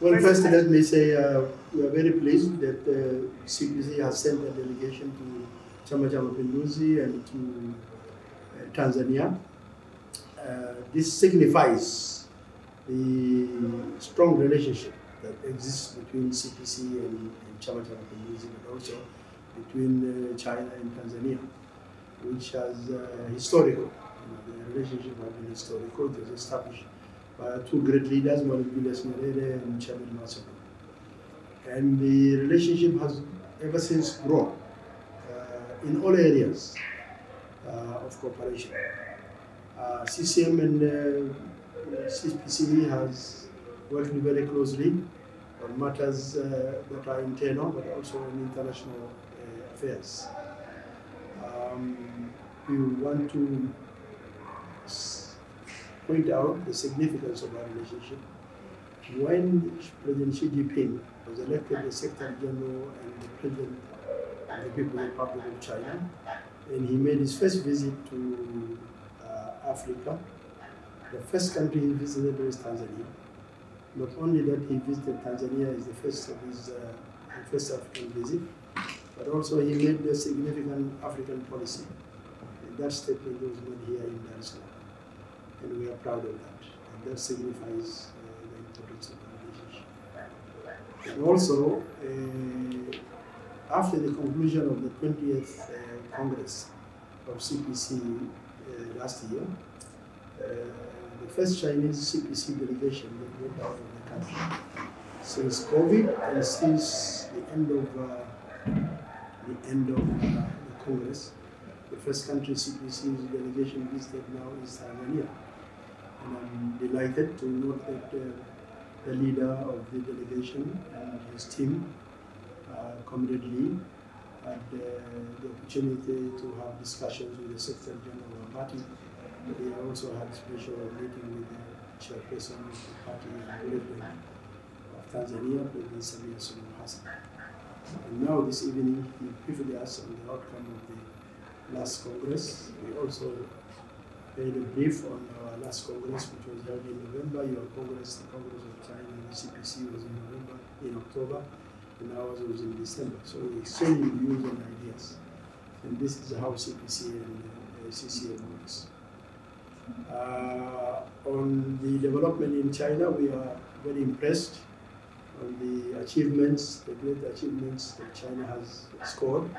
Well, first let me say we are very pleased that CPC has sent a delegation to Chama cha Mapinduzi and to Tanzania. This signifies the strong relationship that exists between CPC and Chama cha Mapinduzi, but also between China and Tanzania, which has historical. The relationship has been historical. It was established by two great leaders, Mwalimu Julius Nyerere and Chairman Mao. And the relationship has ever since grown in all areas of cooperation. CCM and CPC has worked very closely on matters that are internal, but also in international affairs. We want to point out the significance of our relationship. When President Xi Jinping was elected the Secretary General and the President of the People's Republic of China, and he made his first visit to Africa, the first country he visited was Tanzania. Not only that he visited Tanzania as the first of his first African visit, but also he made a significant African policy. And that statement was made here in Dar es Salaam. And we are proud of that. And that signifies the importance of the relationship. And also, after the conclusion of the 20th Congress of CPC last year, the first Chinese CPC delegation that went out of the country. Since COVID and since the end of the Congress, the first country CPC's delegation visited now is Tanzania. And I'm delighted to note that the leader of the delegation and his team, Comrade Lee, had the opportunity to have discussions with the Secretary General of the party. They also had a special meeting with the chairperson of the party and president of Tanzania, President Samia Suluhu Hassan. And now this evening, he briefed us on the outcome of the last Congress. We also made a brief on our last Congress, which was held in November. Your Congress, the Congress of China, and the CPC was in October, and ours was in December. So we exchanged views and ideas. And this is how CPC and CCM works. On the development in China, we are very impressed on the achievements, the great achievements that China has scored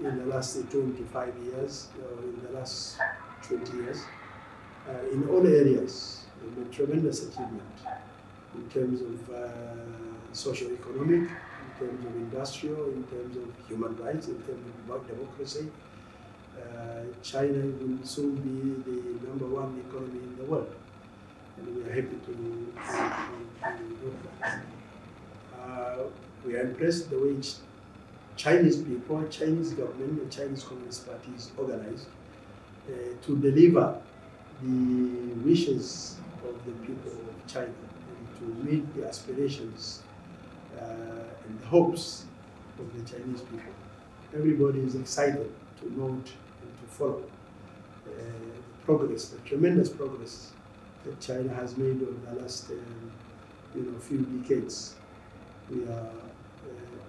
in the last 25 years, in the last 20 years, in all areas. A tremendous achievement in terms of socio-economic, in terms of industrial, in terms of human rights, in terms of democracy. China will soon be the #1 economy in the world, and we are happy to do that. We are impressed the way Chinese people, Chinese government, and Chinese Communist Party is organized to deliver the wishes of the people of China and to meet the aspirations and the hopes of the Chinese people. Everybody is excited to note and to follow the progress, the tremendous progress that China has made over the last few decades. We are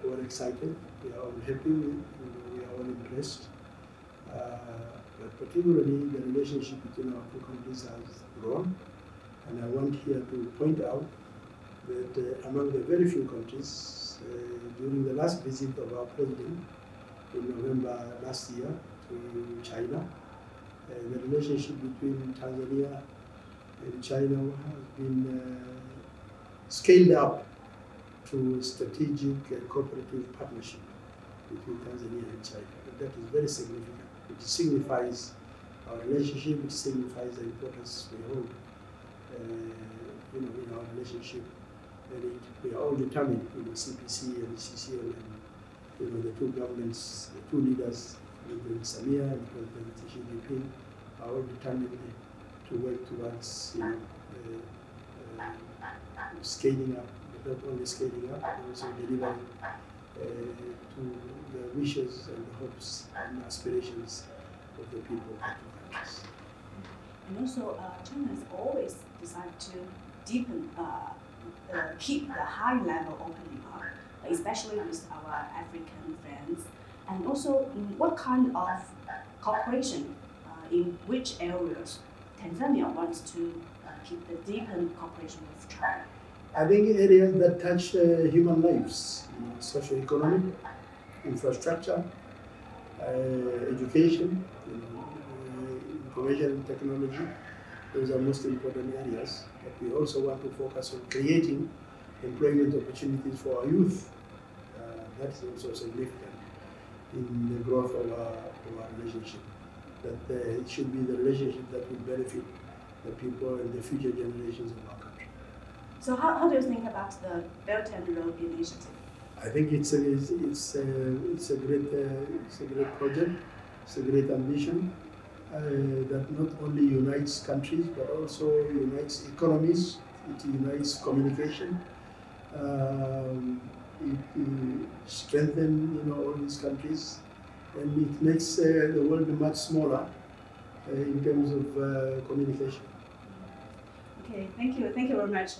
all excited, we are all happy, we are all impressed. But particularly the relationship between our two countries has grown. And I want here to point out that among the very few countries, during the last visit of our president in November last year to China, the relationship between Tanzania and China has been scaled up to strategic cooperative partnership between Tanzania and China. And that is very significant. It signifies our relationship, it signifies the importance we hold in our relationship. And we are all determined, CPC and CCM and the two governments, the two leaders, President Samia and President Xi Jinping, are all determined to work towards scaling up, not only scaling up, but also delivering to the wishes and the hopes and aspirations of the people of the two countries. And also, China has always decided to deepen keep the high level opening up, especially with our African friends? And also, what kind of cooperation in which areas Tanzania wants to keep the deepened cooperation with China? I think areas that touch human lives, socio-economic, infrastructure, education, information and technology. Those are most important areas. But we also want to focus on creating employment opportunities for our youth. That is also significant in the growth of our relationship. That it should be the relationship that will benefit the people and the future generations of our country. So how do you think about the Belt and Road Initiative? I think it's a great project. It's a great ambition that not only unites countries but also unites economies. It unites communication. It strengthens all these countries, and it makes the world much smaller in terms of communication. Okay, thank you very much.